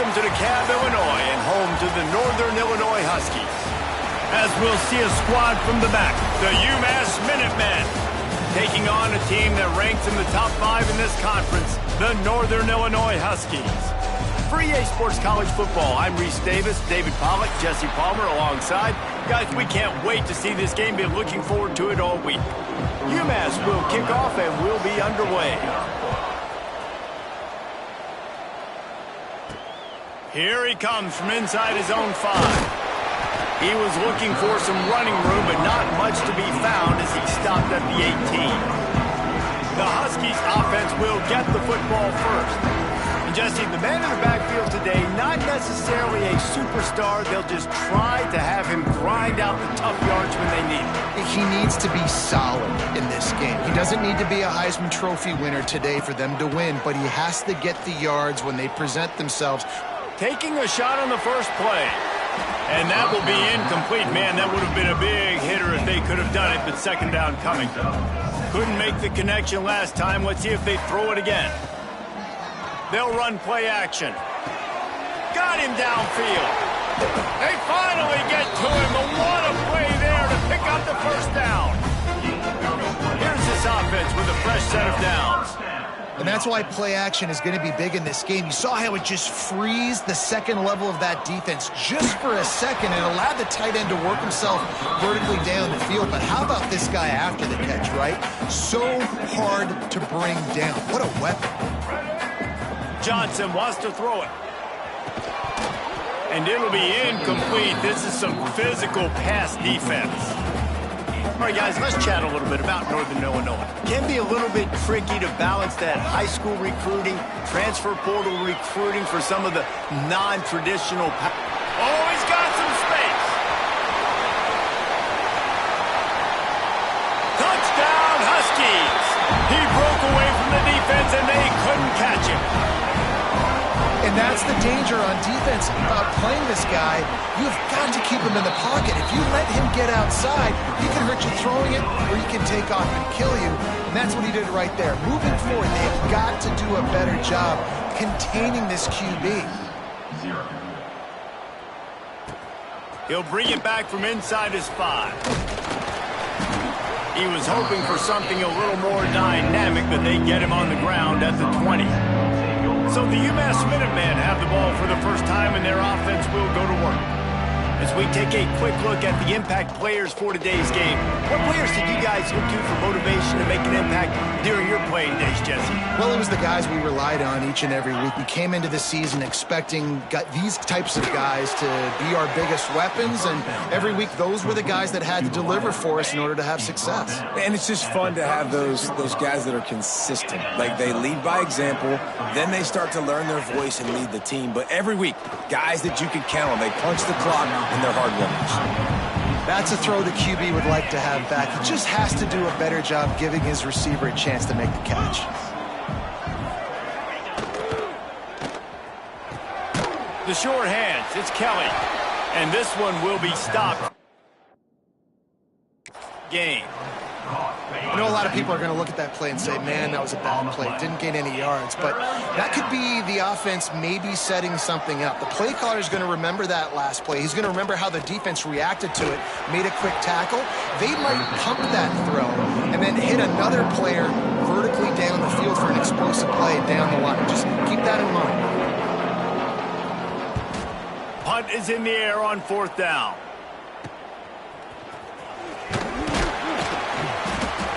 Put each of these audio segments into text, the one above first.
welcome to DeKalb, Illinois, and home to the Northern Illinois Huskies. As we'll see a squad from the back, the UMass Minutemen, taking on a team that ranks in the top 5 in this conference, the Northern Illinois Huskies. For EA Sports College Football, I'm Reese Davis, David Pollack, Jesse Palmer alongside. Guys, we can't wait to see this game. Been looking forward to it all week. UMass will kick off and we'll be underway. Here he comes from inside his own 5. He was looking for some running room, but not much to be found as he stopped at the 18. The Huskies offense will get the football first. And Jesse, the man in the backfield today, not necessarily a superstar. They'll just try to have him grind out the tough yards when they need it. He needs to be solid in this game. He doesn't need to be a Heisman Trophy winner today for them to win, but he has to get the yards when they present themselves. Taking a shot on the first play. And that will be incomplete. Man, that would have been a big hitter if they could have done it, but second down coming. Couldn't make the connection last time. Let's see if they throw it again. They'll run play action. Got him downfield. They finally get to him. But what a play there to pick up the first down. Here's this offense with a fresh set of downs. And that's why play action is going to be big in this game. You saw how it just frees the second level of that defense just for a second and allowed the tight end to work himself vertically down the field. But how about this guy after the catch, right? So hard to bring down. What a weapon. Johnson wants to throw it. And it'll be incomplete. This is some physical pass defense. All right, guys, let's chat a little bit about Northern Illinois. Can be a little bit tricky to balance that high school recruiting, transfer portal recruiting for some of the non-traditional. Oh, he's got some space. Touchdown, Huskies. He broke away from the defense, and they couldn't catch him. And that's the danger on defense about playing this guy. You've got to keep him in the pocket. If you let him get outside, he can hurt you throwing it, or he can take off and kill you. And that's what he did right there. Moving forward, they have got to do a better job containing this QB. He'll bring it back from inside his 5. He was hoping for something a little more dynamic, but they get him on the ground at the 20. So the UMass Minutemen have the ball for the first time, and their offense will go to work. As we take a quick look at the impact players for today's game, what players did you guys look to for motivation to make an impact during your playing days, Jesse? Well, it was the guys we relied on each and every week. We came into the season expecting these types of guys to be our biggest weapons, and every week those were the guys that had to deliver for us in order to have success. And it's just fun to have those guys that are consistent. Like, they lead by example, then they start to learn their voice and lead the team. But every week, guys that you can count on, they punch the clock, and they're hard winners. That's a throw the QB would like to have back. He just has to do a better job giving his receiver a chance to make the catch. The short hands, it's Kelly. And this one will be stopped. Game. I know a lot of people are going to look at that play and say, man, that was a bad play. Didn't gain any yards. But that could be the offense maybe setting something up. The play caller is going to remember that last play. He's going to remember how the defense reacted to it, made a quick tackle. They might pump that throw and then hit another player vertically down the field for an explosive play down the line. Just keep that in mind. Punt is in the air on 4th down.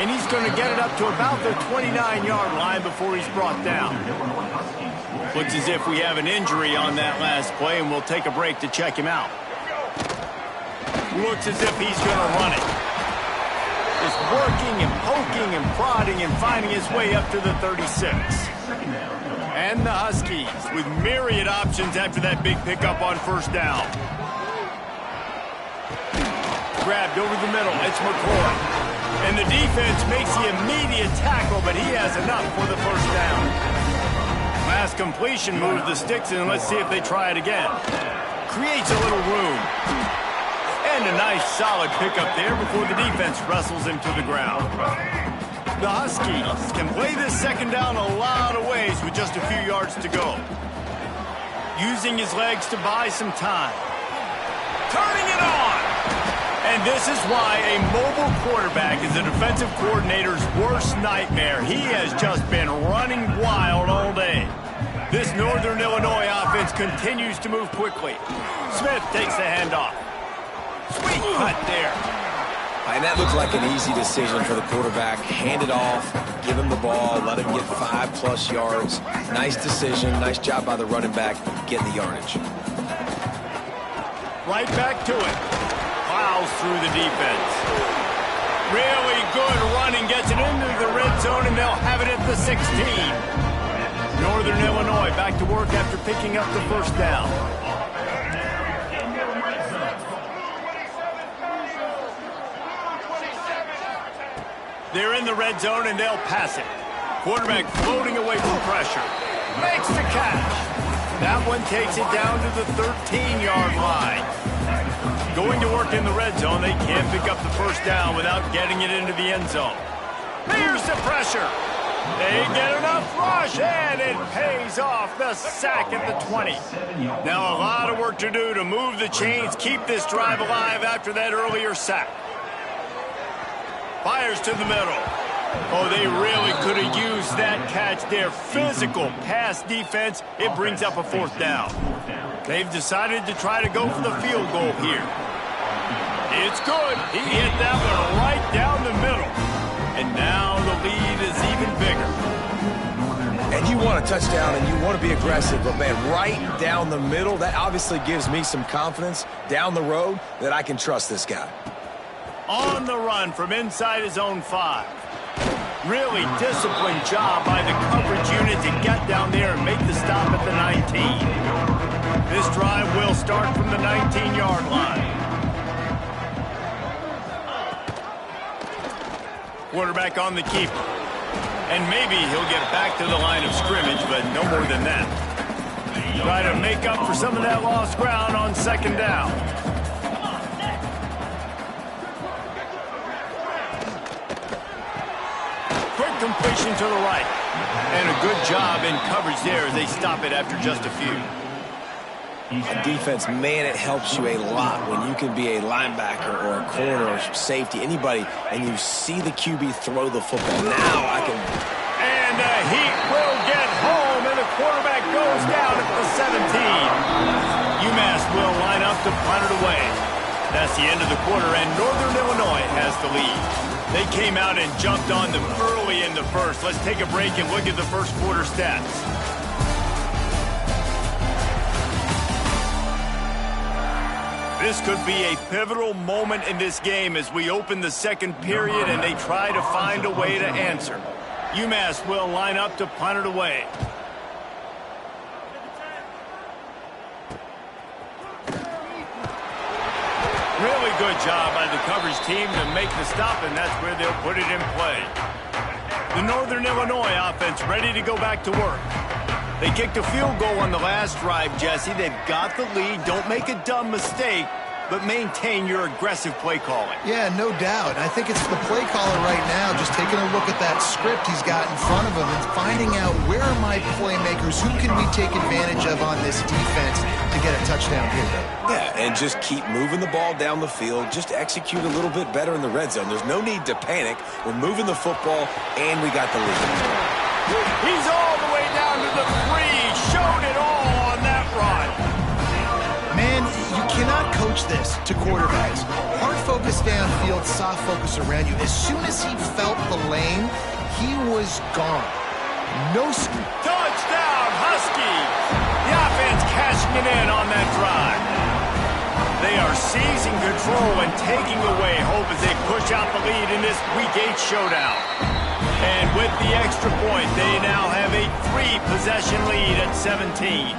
And he's going to get it up to about the 29-yard line before he's brought down. Looks as if we have an injury on that last play, and we'll take a break to check him out. Looks as if he's going to run it. Just working and poking and prodding and finding his way up to the 36. And the Huskies with myriad options after that big pickup on 1st down. Grabbed over the middle. It's McCoy. And the defense makes the immediate tackle, but he has enough for the 1st down. Last completion moves the sticks, and let's see if they try it again. Creates a little room. And a nice solid pickup there before the defense wrestles him to the ground. The Huskies can play this 2nd down a lot of ways with just a few yards to go. using his legs to buy some time. Turning it on! And this is why a mobile quarterback is a defensive coordinator's worst nightmare. He has just been running wild all day. This Northern Illinois offense continues to move quickly. Smith takes the handoff. Sweet cut there. And that looked like an easy decision for the quarterback. Hand it off, give him the ball, let him get 5+ yards. Nice decision, nice job by the running back, getting the yardage. Right back to it. Plows through the defense. Really good running, gets it into the red zone, and they'll have it at the 16. Northern Illinois back to work after picking up the first down. They're in the red zone, and they'll pass it. Quarterback floating away from pressure. Makes the catch. That one takes it down to the 13-yard line. Going to work in the red zone, they can't pick up the first down without getting it into the end zone. Here's the pressure. They get enough rush, and it pays off. The sack at the 20. Now a lot of work to do to move the chains, keep this drive alive after that earlier sack. Fires to the middle. Oh, they really could have used that catch there. Physical pass defense. It brings up a fourth down. They've decided to try to go for the field goal here. It's good. He hit that one right down the middle. And now the lead is even bigger. And you want a touchdown and you want to be aggressive, but man, right down the middle, that obviously gives me some confidence down the road that I can trust this guy. On the run from inside his own 5. Really disciplined job by the coverage unit to get down there and make the stop at the 19. This drive will start from the 19-yard line. Quarterback on the keeper. And maybe he'll get back to the line of scrimmage, but no more than that. Try to make up for some of that lost ground on second down. Completion to the right. And a good job in coverage there as they stop it after just a few. On defense, man, it helps you a lot when you can be a linebacker or a corner or safety, anybody, and you see the QB throw the football. Now I can... And the Heat will get home, and the quarterback goes down at the 17. UMass will line up to punt it away. That's the end of the quarter, and Northern Illinois has the lead. They came out and jumped on them early in the first. Let's take a break and look at the first quarter stats. This could be a pivotal moment in this game as we open the second period and they try to find a way to answer. UMass will line up to punt it away. Really good job by the coverage team to make the stop, and that's where they'll put it in play. The Northern Illinois offense ready to go back to work. They kicked a field goal on the last drive, Jesse. They've got the lead. Don't make a dumb mistake, but maintain your aggressive play calling. Yeah, no doubt. I think it's the play caller right now just taking a look at that script he's got in front of him and finding out where are my playmakers, who can we take advantage of on this defense to get a touchdown here. Yeah, and just keep moving the ball down the field. Just execute a little bit better in the red zone. There's no need to panic. We're moving the football, and we got the lead. He's all the way down to the 3. Showed it all on that run. Man, you cannot coach this to quarterbacks. Hard focus downfield, soft focus around you. As soon as he felt the lane, he was gone. No scoop. Touchdown, Huskies! The offense cashing it in on that drive. They are seizing control and taking away hope as they push out the lead in this Week 8 showdown. And with the extra point, they now have a 3-possession lead at 17.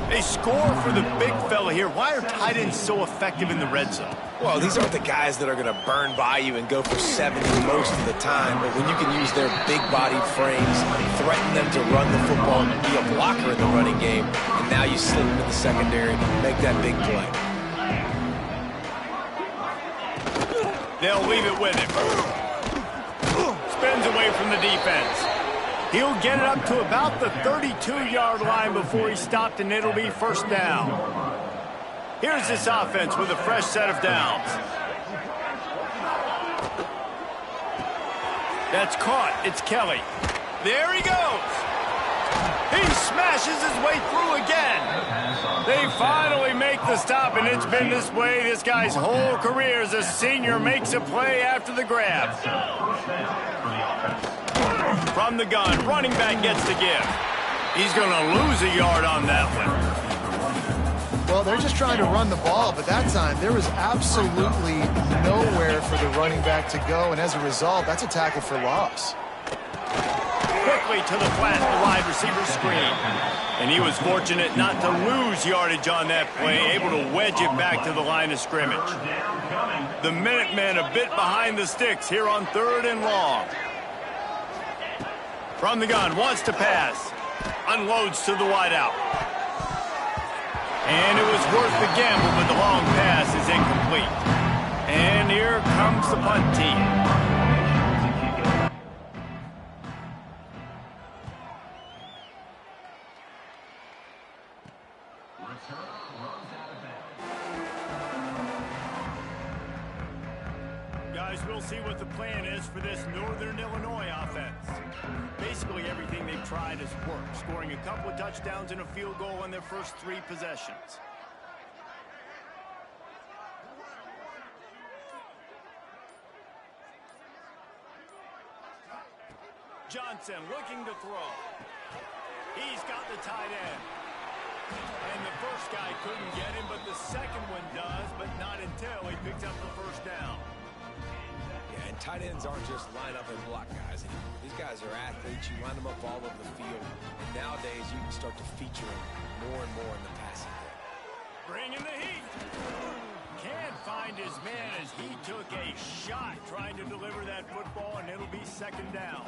They score for the big fella here. Why are tight ends so effective in the red zone? Well, these aren't the guys that are going to burn by you and go for 70 most of the time, but when you can use their big-bodied frames, threaten them to run the football and be a blocker in the running game, and now you slip into the secondary, make that big play. They'll leave it with him. Spins away from the defense. He'll get it up to about the 32-yard line before he stopped, and it'll be first down. Here's this offense with a fresh set of downs. That's caught. It's Kelly. There he goes. He smashes his way through again. They finally make the stop, and it's been this way this guy's whole career as a senior. Makes a play after the grab. From the gun, running back gets the give. He's going to lose a yard on that one. Well, they're just trying to run the ball, but that time there was absolutely nowhere for the running back to go, and as a result, that's a tackle for loss. Quickly to the flat, the wide receiver screen. And he was fortunate not to lose yardage on that play, able to wedge it back to the line of scrimmage. The Minutemen a bit behind the sticks here on 3rd and long. From the gun, wants to pass. Unloads to the wideout. And it was worth the gamble, but the long pass is incomplete. And here comes the punt team. Guys, we'll see what the plan is for this Northern Illinois offense. Basically, everything they've tried has worked, scoring a couple of touchdowns and a field goal on their first 3 possessions. Johnson looking to throw. He's got the tight end. And the first guy couldn't get him, but the second one does, but not until he picks up the first down. Yeah, and tight ends aren't just line up and block guys anymore. These guys are athletes. You line them up all over the field. And nowadays, you can start to feature them more and more in the passing game. Bringing the heat. Can't find his man as he took a shot trying to deliver that football, and it'll be second down.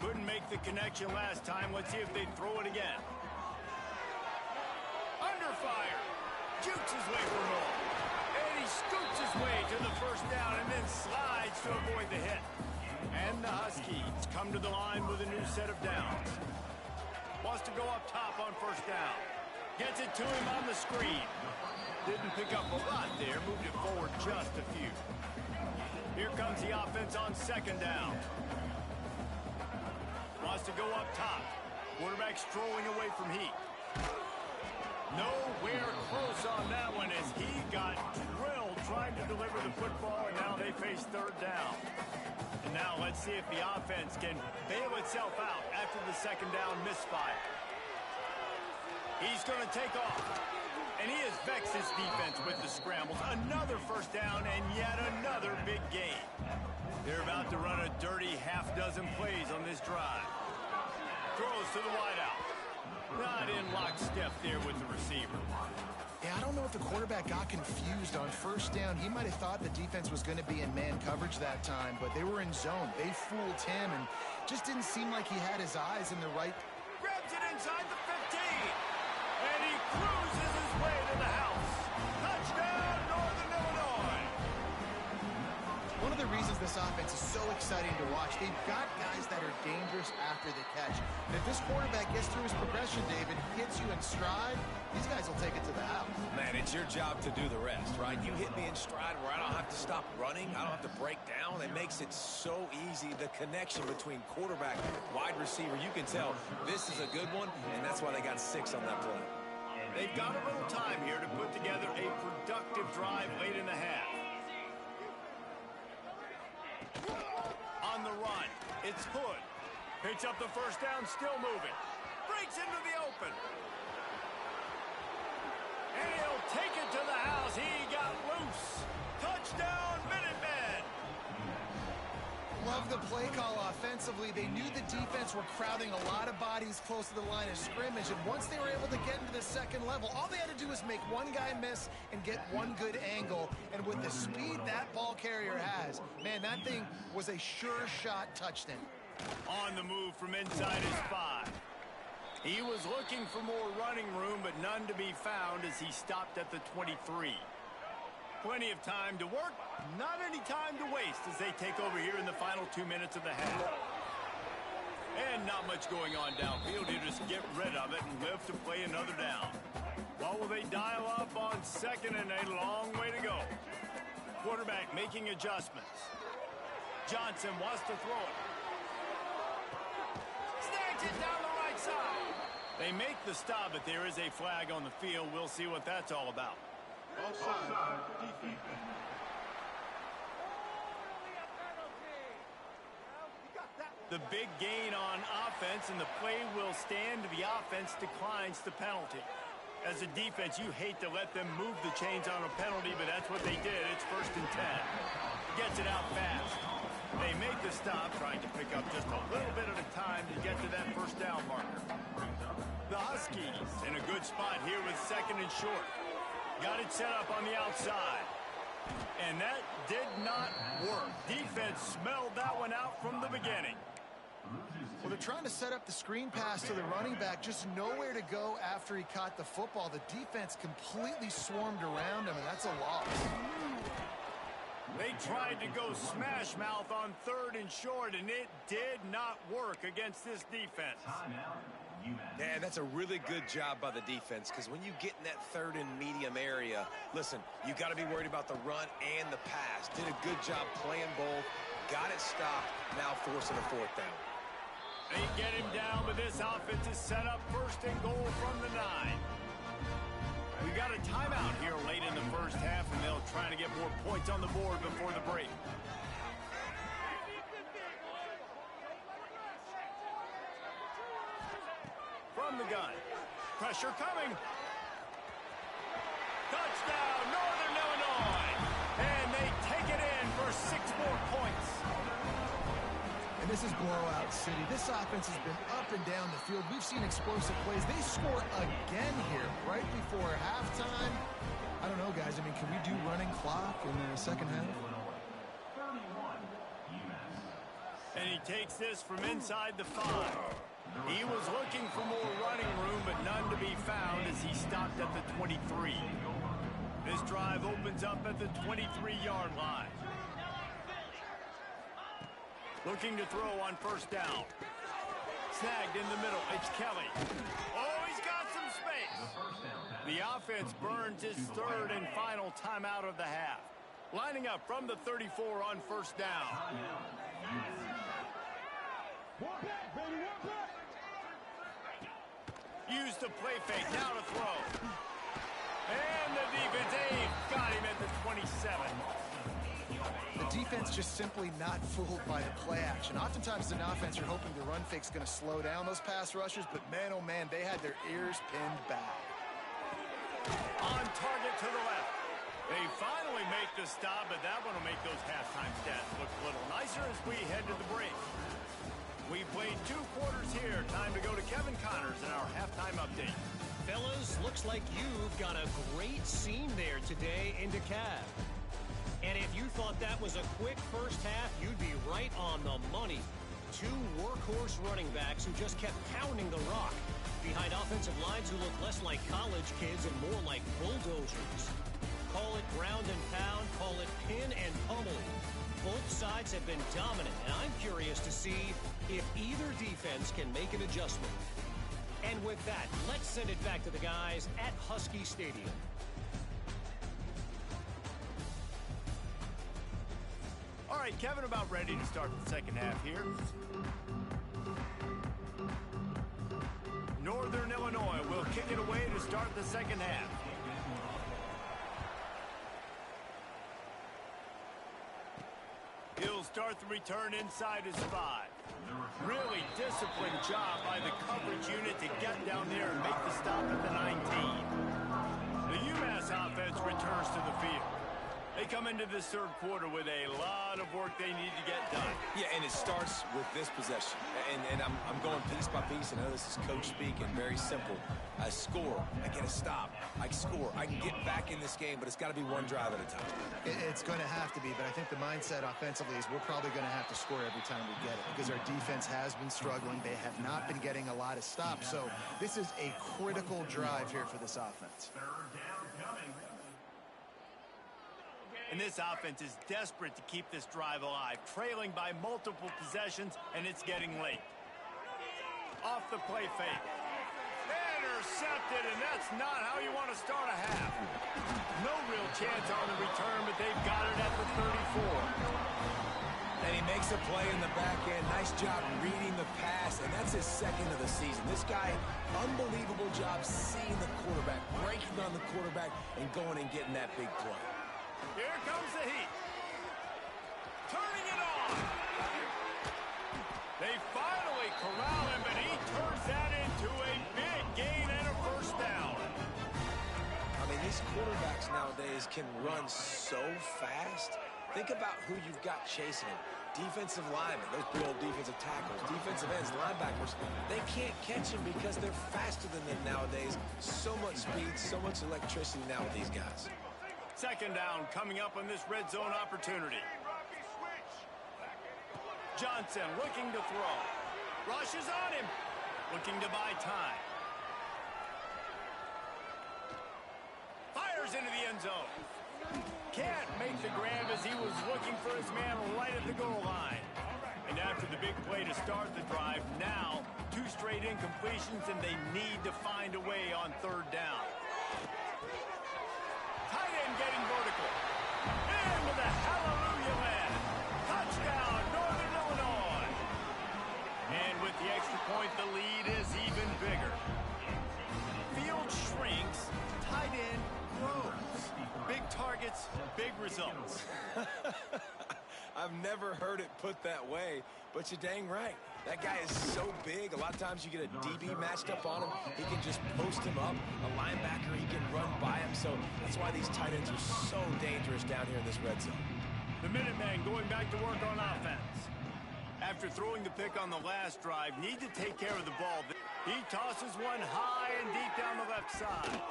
Couldn't make the connection last time. Let's see if they throw it again. Under fire. Jukes his way for more. And he scoots his way to the first down and then slides to avoid the hit. And the Huskies come to the line with a new set of downs. Wants to go up top on first down. Gets it to him on the screen. Didn't pick up a lot there. Moved it forward just a few. Here comes the offense on second down. Wants to go up top. Quarterback strolling away from Heat. Nowhere close on that one as he got drilled trying to deliver the football, and now they face third down. And now let's see if the offense can bail itself out after the second down misfire. He's going to take off. And he has vexed his defense with the scrambles. Another first down and yet another big gain. They're about to run a dirty half-dozen plays on this drive. Throws to the wideout. Not in lockstep there with the receiver. Yeah, I don't know if the quarterback got confused on first down. He might have thought the defense was going to be in man coverage that time, but they were in zone. They fooled him and just didn't seem like he had his eyes in the right. Grabs it inside the 15. And he cruises his way to the house. Touchdown, Northern Illinois. One of the reasons this offense is so exciting to watch, they've got guys that are dangerous after the catch. And if this quarterback gets through his progression, David, hits you in stride, these guys will take it to the house. Man, it's your job to do the rest, right? You hit me in stride where I don't have to stop running. I don't have to break down. It makes it so easy. The connection between quarterback and wide receiver, you can tell this is a good one, and that's why they got 6 on that play. They've got a little time here to put together a productive drive late in the half. On the run, it's Hood. Picks up the first down, still moving. Breaks into the open. And he'll take it to the house. He got loose. Touchdown, Minutemen. Love the play call offensively. They knew the defense were crowding a lot of bodies close to the line of scrimmage, and once they were able to get into the second level, all they had to do was make one guy miss and get one good angle, and with the speed that ball carrier has, man, that thing was a sure shot touchdown. On the move from inside his 5. He was looking for more running room, but none to be found as he stopped at the 23. Plenty of time to work, not any time to waste as they take over here in the final 2 minutes of the half. And not much going on downfield. He'll just get rid of it and live to play another down. What will they dial up on second and a long way to go? Quarterback making adjustments. Johnson wants to throw it. Snags it down the right side. They make the stop, but there is a flag on the field. We'll see what that's all about. Offside. Defense. The big gain on offense, and the play will stand. The offense declines the penalty. As a defense, you hate to let them move the chains on a penalty, but that's what they did. It's 1st and 10. Gets it out fast. They make the stop, trying to pick up just a little bit at a time to get to that first down marker. The Huskies in a good spot here with 2nd and short. Got it set up on the outside. And that did not work. Defense smelled that one out from the beginning. Well, they're trying to set up the screen pass to the running back, just nowhere to go after he caught the football. The defense completely swarmed around him, and that's a loss. They tried to go smash mouth on 3rd and short, and it did not work against this defense. Yeah, that's a really good job by the defense, because when you get in that 3rd and medium area, listen, you got to be worried about the run and the pass. Did a good job playing both, got it stopped, now forcing a 4th down. They get him down, but this offense is set up 1st and goal from the 9. We got a timeout here late in the first half, and they'll try to get more points on the board before the break. From the gun. Pressure coming. Touchdown, Northern Illinois. And they take it in for 6 more points. And this is blowout city. This offense has been up and down the field. We've seen explosive plays. They score again here right before halftime. I don't know, guys. I mean, can we do running clock in the second half? And he takes this from inside the 5. He was looking for more running room, but none to be found as he stopped at the 23. This drive opens up at the 23-yard line. Looking to throw on 1st down. Snagged in the middle. It's Kelly. Oh, he's got some space. The offense burns his 3rd and final timeout of the half. Lining up from the 34 on 1st down. Used the play fake, now to throw. And the defense got him at the 27. The defense just simply not fooled by the play action. Oftentimes as an offense, you're hoping the run fake's going to slow down those pass rushers, but man, oh man, they had their ears pinned back. On target to the left. They finally make the stop, but that one will make those halftime stats look a little nicer as we head to the break. We played 2 quarters here. Time to go to Kevin Connors in our halftime update. Fellas, looks like you've got a great scene there today in DeKalb. And if you thought that was a quick first half, you'd be right on the money. 2 workhorse running backs who just kept pounding the rock behind offensive lines who look less like college kids and more like bulldozers. Call it ground and pound, call it pin and pummel. Both sides have been dominant, and I'm curious to see if either defense can make an adjustment. And with that, let's send it back to the guys at Husky Stadium. All right, Kevin, about ready to start the second half here. Northern Illinois will kick it away to start the second half. He'll start the return inside his 5. Really disciplined job by the coverage unit to get down there and make the stop at the 19. The UMass offense returns to the field. They come into this 3rd quarter with a lot of work they need to get done. Yeah, and it starts with this possession. And I'm going piece by piece. I know this is coach speak and very simple. I score. I get a stop. I score. I can get back in this game, but it's got to be one drive at a time. It's going to have to be, but I think the mindset offensively is we're probably going to have to score every time we get it because our defense has been struggling. They have not been getting a lot of stops. So this is a critical drive here for this offense. 3rd down coming. And this offense is desperate to keep this drive alive, trailing by multiple possessions, and it's getting late. Off the play fake. Intercepted, and that's not how you want to start a half. No real chance on the return, but they've got it at the 34. And he makes a play in the back end. Nice job reading the pass, and that's his second of the season. This guy, unbelievable job seeing the quarterback, breaking on the quarterback, and going and getting that big play. Here comes the heat. Turning it on. They finally corral him, but he turns that into a big gain and a first down. I mean, these quarterbacks nowadays can run so fast. Think about who you've got chasing him. Defensive linemen, those big old defensive tackles, defensive ends, linebackers, they can't catch him because they're faster than them nowadays. So much speed, so much electricity now with these guys. Second down coming up on this red zone opportunity. Johnson looking to throw. Rushes on him. Looking to buy time. Fires into the end zone. Can't make the grab as he was looking for his man right at the goal line. And after the big play to start the drive, now 2 straight incompletions, and they need to find a way on third down. Tight end getting vertical. Into the hallelujah land. Touchdown, Northern Illinois. And with the extra point, the lead is even bigger. Field shrinks, tight end grows. Big targets, big results. I've never heard it put that way, but you're dang right. That guy is so big. A lot of times you get a DB matched up on him. He can just post him up. A linebacker, he can run by him. So that's why these tight ends are so dangerous down here in this red zone. The Minutemen going back to work on offense. After throwing the pick on the last drive, need to take care of the ball. He tosses one high and deep down the left side.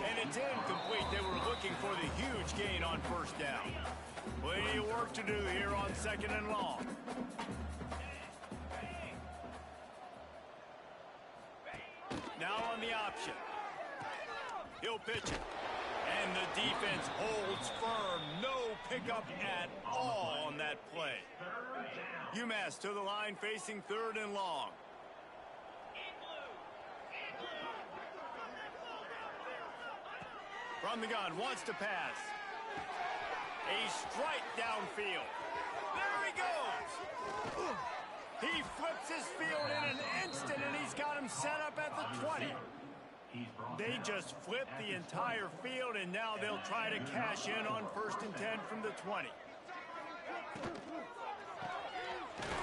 And it's incomplete. They were looking for the huge gain on first down. Plenty of work to do here on second and long. Now on the option. He'll pitch it. And the defense holds firm. No pickup at all on that play. UMass to the line facing third and long. From the gun, wants to pass. A strike downfield. There he goes. He flips his field in an instant, and he's got him set up at the 20. They just flipped the entire field, and now they'll try to cash in on 1st and 10 from the 20.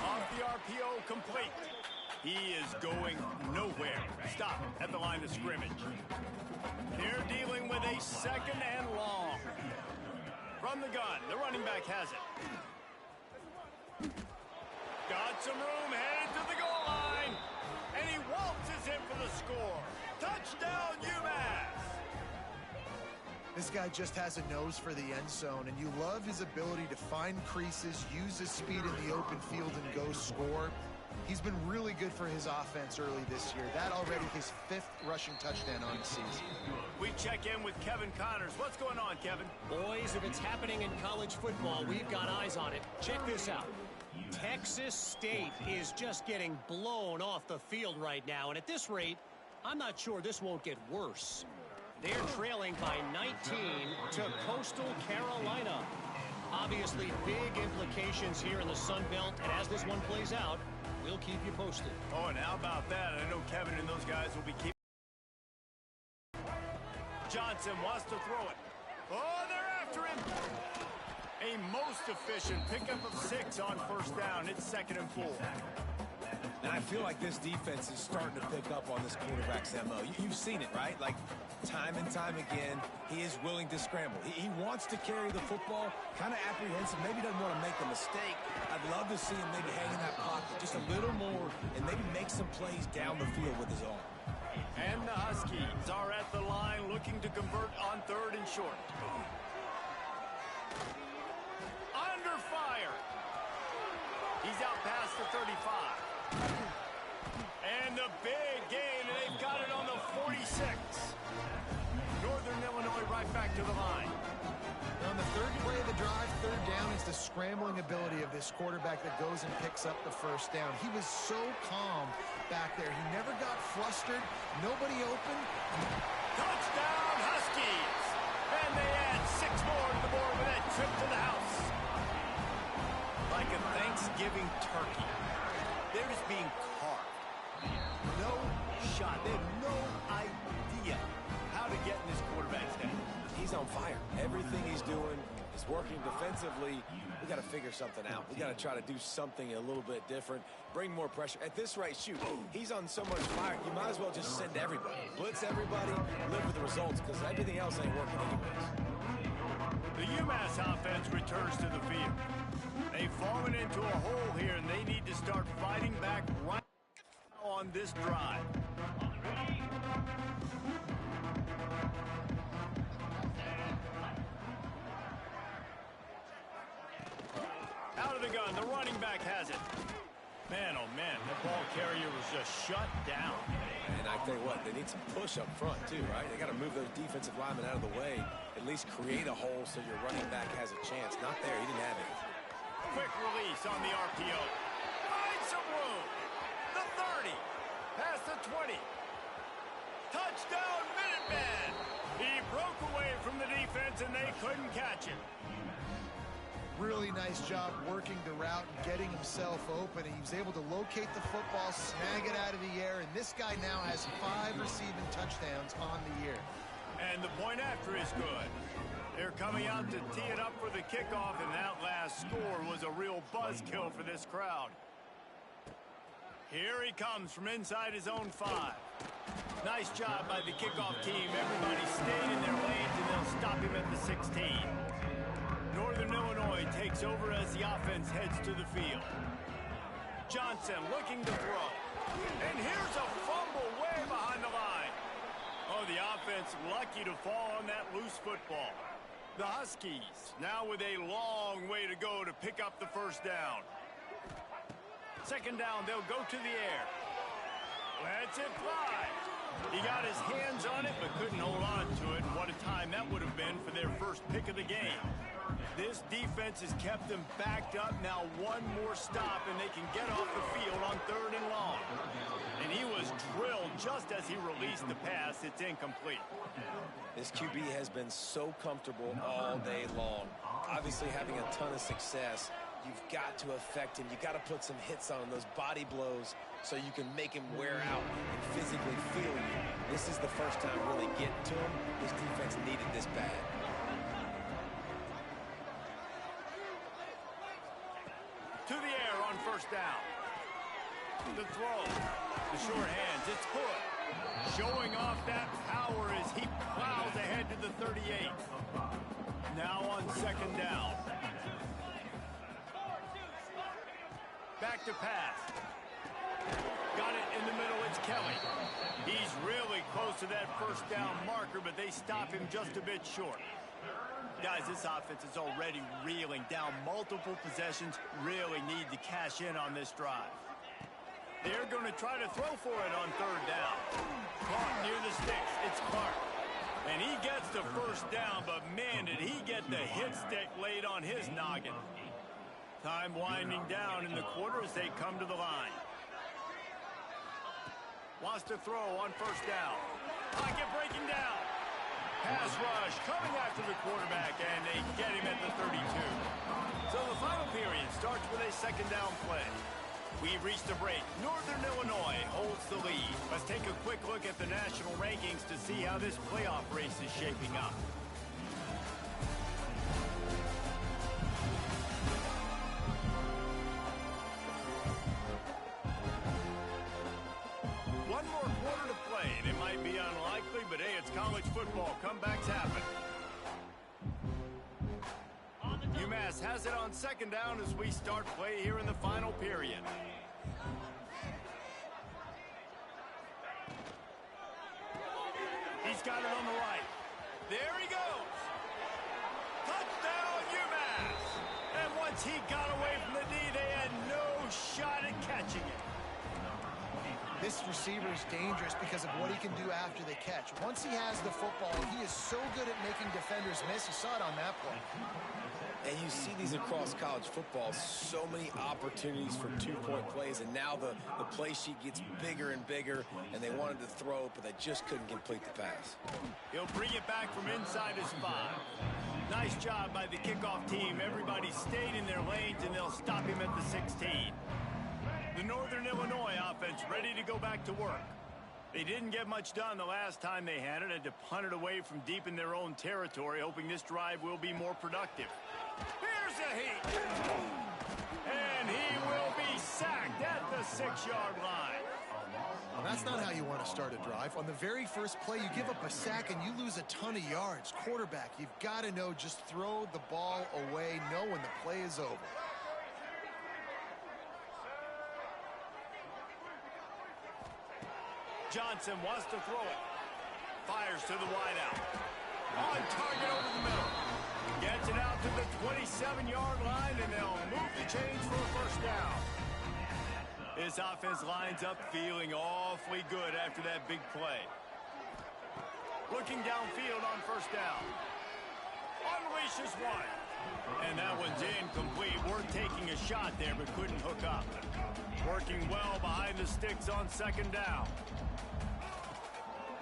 Off the RPO, complete. He is going nowhere. Stop at the line of scrimmage. They're dealing with a second and long. From the gun, the running back has it. Got some room, headed to the goal line. And he waltzes in for the score. Touchdown, UMass! This guy just has a nose for the end zone, and you love his ability to find creases, use his speed in the open field, and go score. He's been really good for his offense early this year. That already his 5th rushing touchdown on the season. We check in with Kevin Connors. What's going on, Kevin? Boys, if it's happening in college football, we've got eyes on it. Check this out. Texas State is just getting blown off the field right now, and at this rate, I'm not sure this won't get worse. They're trailing by 19 to Coastal Carolina. Obviously, big implications here in the Sun Belt, and as this one plays out, we'll keep you posted. Oh, and how about that? I know Kevin and those guys will be keeping. Johnson wants to throw it. Oh, they're after him. A most efficient pickup of 6 on first down. It's 2nd and 4. Now, I feel like this defense is starting to pick up on this quarterback's MO. You've seen it, right? Like, time and time again, he is willing to scramble. He wants to carry the football, kind of apprehensive, maybe doesn't want to make a mistake. I'd love to see him maybe hang in that pocket just a little more and maybe make some plays down the field with his arm. And the Huskies are at the line looking to convert on 3rd and short. Under fire. He's out past the 35. And the big gain, and they've got it on the 46. Northern Illinois right back to the line. On the 3rd play of the drive, 3rd down is the scrambling ability of this quarterback that goes and picks up the first down. He was so calm back there. He never got flustered. Nobody open. Touchdown, Huskies! And they add 6 more to the board with that trip to the house. Like a Thanksgiving turkey, they're just being carved. No shot. They have no idea how to get in this quarterback's head. He's on fire. Everything he's doing is working defensively. We got to figure something out. We got to try to do something a little bit different, bring more pressure. At this rate, shoot, he's on so much fire, you might as well just send everybody. Blitz everybody, live with the results, because everything else ain't working anyways. The UMass offense returns to the field. They've fallen into a hole here, and they need to start fighting back right now on this drive. Out of the gun, the running back has it. Man, oh man, the ball carrier was just shut down. And I tell you what, they need some push up front too, right? They got to move those defensive linemen out of the way, at least create a hole so your running back has a chance. Not there, he didn't have it. Quick release on the RPO. Finds some room. The 30. Past the 20. Touchdown, Minutemen. He broke away from the defense, and they couldn't catch him. Really nice job working the route and getting himself open. He was able to locate the football, snag it out of the air, and this guy now has 5 receiving touchdowns on the year. And the point after is good. They're coming out to tee it up for the kickoff, and that last score was a real buzzkill for this crowd. Here he comes from inside his own 5. Nice job by the kickoff team. Everybody stayed in their lanes, and they'll stop him at the 16. Northern Illinois takes over as the offense heads to the field. Johnson looking to throw. And here's a fumble way behind the line. Oh, the offense lucky to fall on that loose football. The Huskies now with a long way to go to pick up the first down. Second down, they'll go to the air. Lets it fly. He got his hands on it but couldn't hold on to it. And what a time that would have been for their first pick of the game. This defense has kept them backed up. Now one more stop and they can get off the field on 3rd and long. And he was drilled just as he released the pass. It's incomplete. This QB has been so comfortable all day long. Obviously having a ton of success. You've got to affect him. You've got to put some hits on him, those body blows, so you can make him wear out and physically feel you. This is the first time really getting to him. This defense needed this bad. To the air on first down. The throw. The short hands. It's good. Showing off that power as he plows ahead to the 38. Now on second down. Back to pass. Got it in the middle. It's Kelly. He's really close to that first down marker, but they stop him just a bit short. Guys, this offense is already reeling down multiple possessions. Really need to cash in on this drive. They're going to try to throw for it on 3rd down. Caught near the sticks. It's Clark. And he gets the first down, but man, did he get the hit stick laid on his noggin. Time winding down in the quarter as they come to the line. Wants to throw on first down. Pocket breaking down. Pass rush coming after the quarterback, and they get him at the 32. So the final period starts with a second down play. We've reached a break. Northern Illinois holds the lead. Let's take a quick look at the national rankings to see how this playoff race is shaping up. One more quarter to play, and it might be unlikely, but hey, it's college football. Comebacks happen. UMass has it on second down as we start play here in the final period. He's got it on the right. There he goes. Touchdown, UMass. And once he got away from the D, they had no shot at catching it. This receiver is dangerous because of what he can do after the catch. Once he has the football, he is so good at making defenders miss. You saw it on that play. And you see these across college football, so many opportunities for two-point plays, and now the play sheet gets bigger and bigger, and they wanted to throw it, but they just couldn't complete the pass. He'll bring it back from inside his 5. Nice job by the kickoff team. Everybody stayed in their lanes, and they'll stop him at the 16. The Northern Illinois offense ready to go back to work. They didn't get much done the last time they had it, had to punt it away from deep in their own territory, hoping this drive will be more productive. Here's a heat. And he will be sacked at the 6-yard line. Well, that's not how you want to start a drive. On the very first play, you give up a sack and you lose a ton of yards. Quarterback, you've got to know, just throw the ball away, know when the play is over. Johnson wants to throw it. Fires to the wideout. On target over the middle. Gets it out to the 27-yard line, and they'll move the chains for a first down. This offense lines up feeling awfully good after that big play. Looking downfield on first down. Unleashes one. And that one's incomplete. We're taking a shot there, but couldn't hook up. Working well behind the sticks on second down.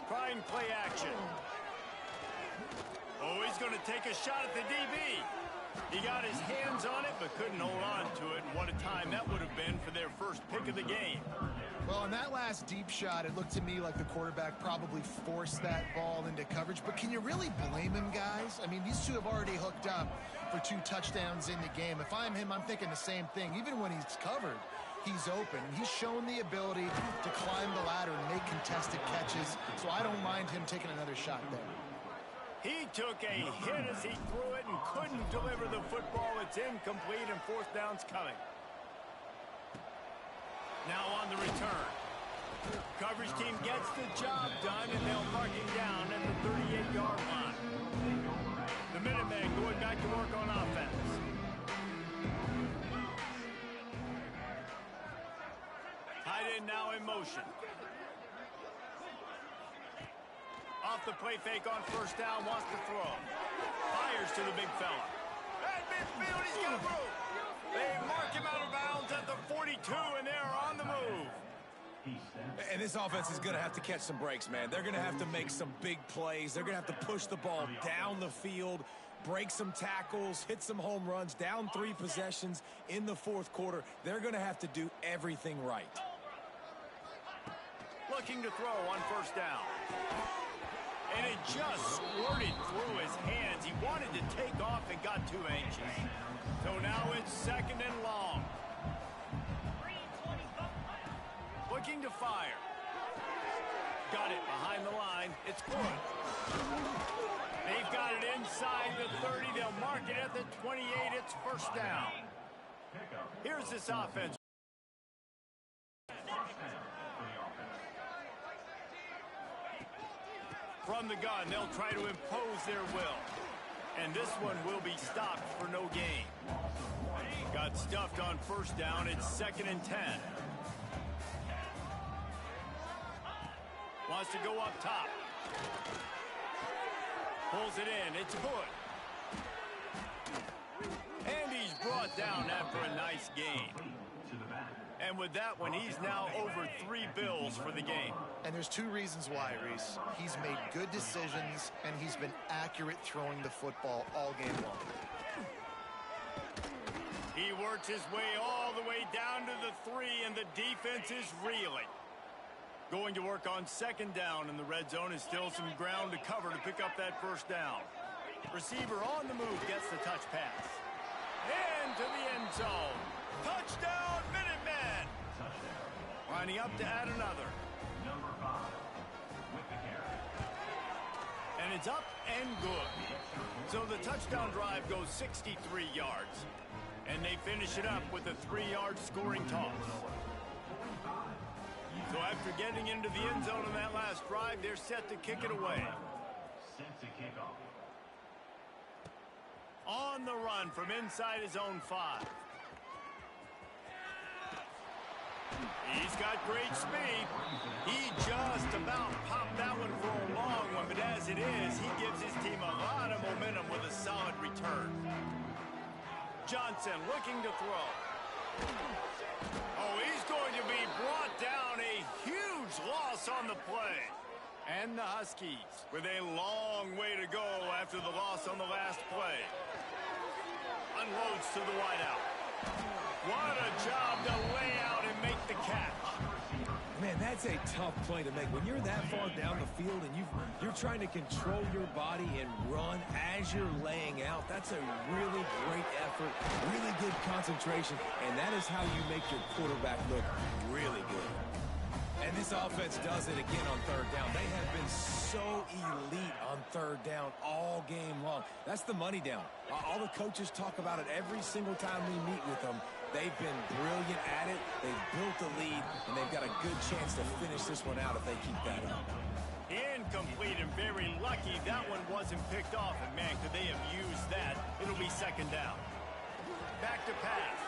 Trying play action. Oh, he's going to take a shot at the DB. He got his hands on it, but couldn't hold on to it. And what a time that would have been for their first pick of the game. Well, on that last deep shot, it looked to me like the quarterback probably forced that ball into coverage. But can you really blame him, guys? I mean, these two have already hooked up for 2 touchdowns in the game. If I'm him, I'm thinking the same thing. Even when he's covered, he's open. He's shown the ability to climb the ladder and make contested catches, so I don't mind him taking another shot there. He took a hit as he threw it and couldn't deliver the football. It's incomplete, and fourth down's coming. Now on the return. Coverage team gets the job done, and they'll mark him down at the 38-yard line. The Minutemen going back to work on offense. Tight end now in motion. Off the play fake on first down, wants to throw. Fires to the big fella. At midfield, he's got room. They mark him out of bounds at the 42, and they're on the move. And this offense is going to have to catch some breaks, man. They're going to have to make some big plays. They're going to have to push the ball down the field, break some tackles, hit some home runs, down 3 possessions in the fourth quarter. They're going to have to do everything right. Looking to throw on first down. And it just squirted through his hands. He wanted to take off and got too anxious. So now it's second and long. Looking to fire. Got it behind the line. It's good. They've got it inside the 30. They'll mark it at the 28. It's first down. Here's this offense. From the gun, they'll try to impose their will. And this one will be stopped for no gain. Got stuffed on first down. It's second and 10. Wants to go up top. Pulls it in. It's good. And he's brought down after a nice gain. And with that one, he's now over 3 bills for the game. And there's 2 reasons why, Reese. He's made good decisions, and he's been accurate throwing the football all game long. He works his way all the way down to the 3, and the defense is reeling. Going to work on second down, and the red zone is still some ground to cover to pick up that first down. Receiver on the move gets the touch pass. Into the end zone. Touchdown, Minutemen! Lining up to add another. Number 5 with the carry. And it's up and good. So the touchdown drive goes 63 yards. And they finish it up with a 3-yard scoring toss. So after getting into the end zone on that last drive, they're set to kick it away. Set to kick off. On the run from inside his own 5. He's got great speed. He just about popped that one for a long one, but as it is, he gives his team a lot of momentum with a solid return. Johnson looking to throw. Oh, he's going to be brought down. A huge loss on the play. And the Huskies with a long way to go after the loss on the last play. Unloads to the wideout. What a job to lay out and make the catch. Man, that's a tough play to make. When you're that far down the field and you're trying to control your body and run as you're laying out, that's a really great effort, really good concentration, and that is how you make your quarterback look really good. And this offense does it again on third down. They have been so elite on third down all game long. That's the money down. All the coaches talk about it every single time we meet with them. They've been brilliant at it. They've built a lead, and they've got a good chance to finish this one out if they keep that up. Incomplete and very lucky that one wasn't picked off. And, man, could they have used that? It'll be second down. Back to pass.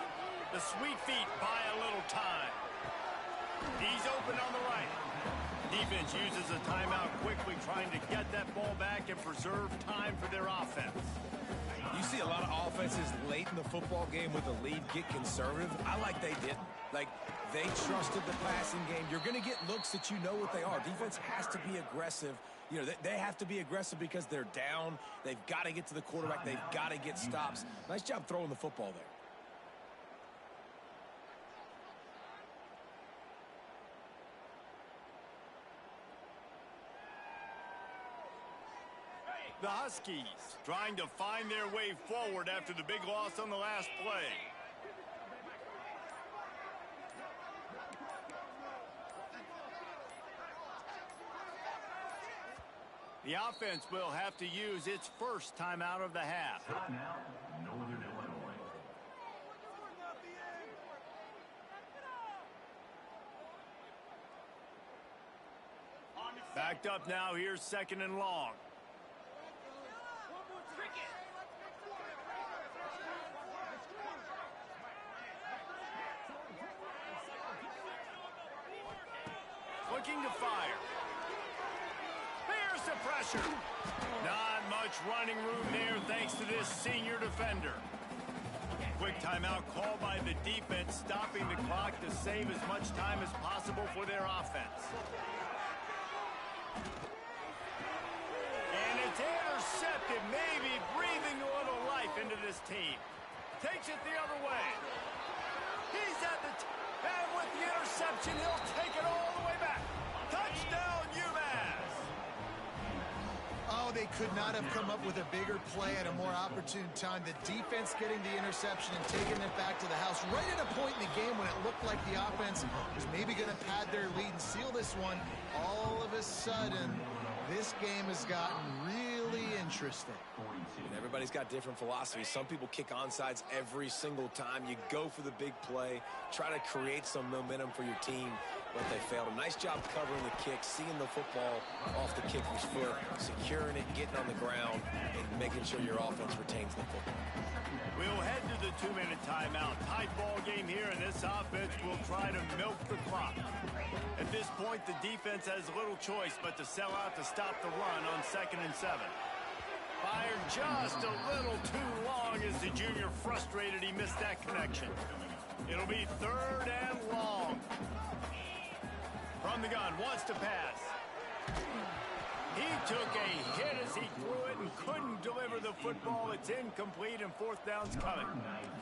The sweet feet buy a little time. He's open on the right. Defense uses a timeout quickly, trying to get that ball back and preserve time for their offense. You see a lot of offenses late in the football game with a lead get conservative. I like they didn't. Like, they trusted the passing game. You're going to get looks that you know what they are. Defense has to be aggressive. You know, they have to be aggressive because they're down. They've got to get to the quarterback. They've got to get stops. Nice job throwing the football there. The Huskies trying to find their way forward after the big loss on the last play. The offense will have to use its first timeout of the half. Timeout, Northern Illinois. Backed up now, here's second and long. Looking to fire. There's the pressure. Not much running room there thanks to this senior defender. Quick timeout called by the defense, stopping the clock to save as much time as possible for their offense. And it's intercepted, maybe breathing a little life into this team. Takes it the other way. He's at the and with the interception, he'll take it all the way back. Touchdown, UMass! Oh, they could not have come up with a bigger play at a more opportune time. The defense getting the interception and taking it back to the house right at a point in the game when it looked like the offense was maybe going to pad their lead and seal this one. All of a sudden, this game has gotten really interesting. And everybody's got different philosophies. Some people kick onside every single time. You go for the big play, try to create some momentum for your team, but they failed. A nice job covering the kick, seeing the football off the kicker's foot, securing it, getting on the ground, and making sure your offense retains the football. We'll head to the 2-minute timeout. Tight ball game here, and this offense will try to milk the clock. At this point, the defense has little choice but to sell out to stop the run on 2nd and 7. Fired just a little too long as the junior frustrated he missed that connection. It'll be 3rd and long. From the gun, wants to pass. He took a hit as he threw it and couldn't deliver the football. It's incomplete and 4th down's coming.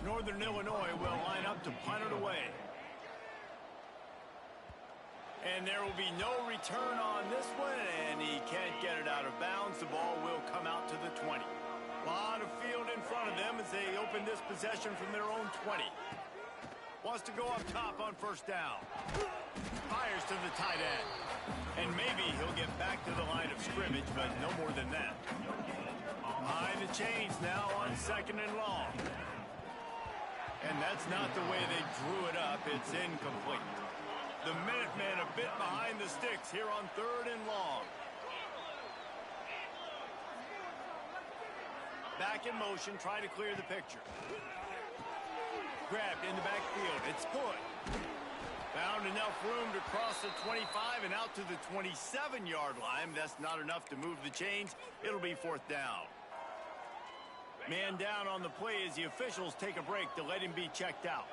Northern Illinois will line up to punt it away. And there will be no return on this one, and he can't get it out of bounds. The ball will come out to the 20. A lot of field in front of them as they open this possession from their own 20. Wants to go up top on 1st down. Fires to the tight end. And maybe he'll get back to the line of scrimmage, but no more than that. Behind the chains now on 2nd and long. And that's not the way they drew it up. It's incomplete. The Minutemen a bit behind the sticks here on 3rd and long. Back in motion, trying to clear the picture. Grabbed in the backfield. It's good. Found enough room to cross the 25 and out to the 27-yard line. That's not enough to move the chains. It'll be 4th down. Man down on the play as the officials take a break to let him be checked out.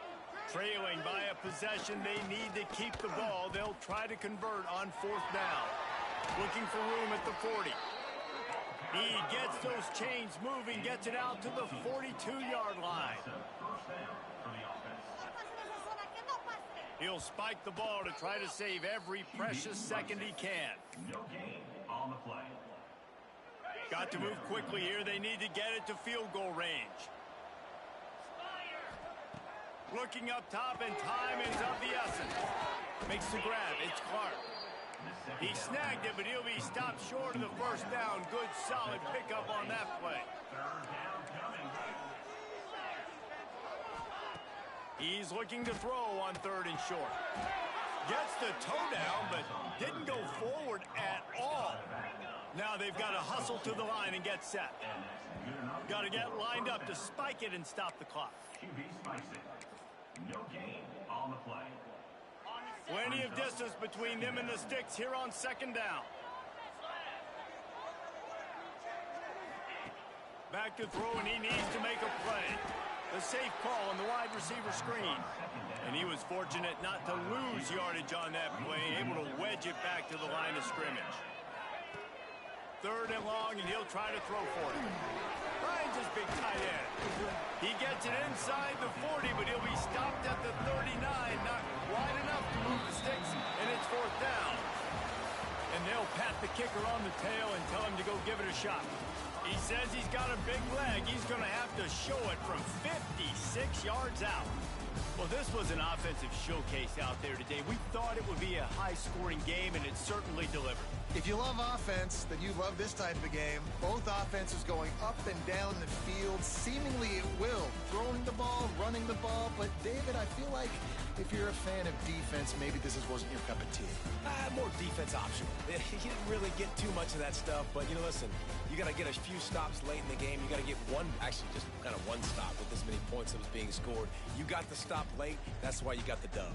Trailing by a possession, they need to keep the ball. They'll try to convert on 4th down. Looking for room at the 40. He gets those chains moving, gets it out to the 42-yard line. He'll spike the ball to try to save every precious second he can. No gain on the play. Got to move quickly here. They need to get it to field goal range. Looking up top, and time is of the essence. Makes the grab. It's Clark. He snagged it, but he'll be stopped short of the 1st down. Good, solid pickup on that play. 3rd down coming. He's looking to throw on 3rd and short. Gets the toe down, but didn't go forward at all. Now they've got to hustle to the line and get set. Got to get lined up to spike it and stop the clock. QB spikes it. No gain on the play. Plenty of distance between them and the sticks here on 2nd down. Back to throw, and he needs to make a play. The safe call on the wide receiver screen. And he was fortunate not to lose yardage on that play, able to wedge it back to the line of scrimmage. 3rd and long, and he'll try to throw for it. Finds his big tight end. He gets it inside the 40, but he'll be stopped at the 39. Not wide enough to move the sticks, and it's 4th down. And they'll pat the kicker on the tail and tell him to go give it a shot. He says he's got a big leg. He's going to have to show it from 56 yards out. Well, this was an offensive showcase out there today. We thought it would be a high-scoring game, and it certainly delivered. If you love offense, then you love this type of game. Both offenses going up and down the field, seemingly at will. Throwing the ball, running the ball. But, David, I feel like if you're a fan of defense, maybe this wasn't your cup of tea. More defense optional. You didn't really get too much of that stuff, but, listen, you got to get a few stops late in the game. You got to get just kind of one stop with this many points that was being scored. You got the stop late. That's why you got the dub.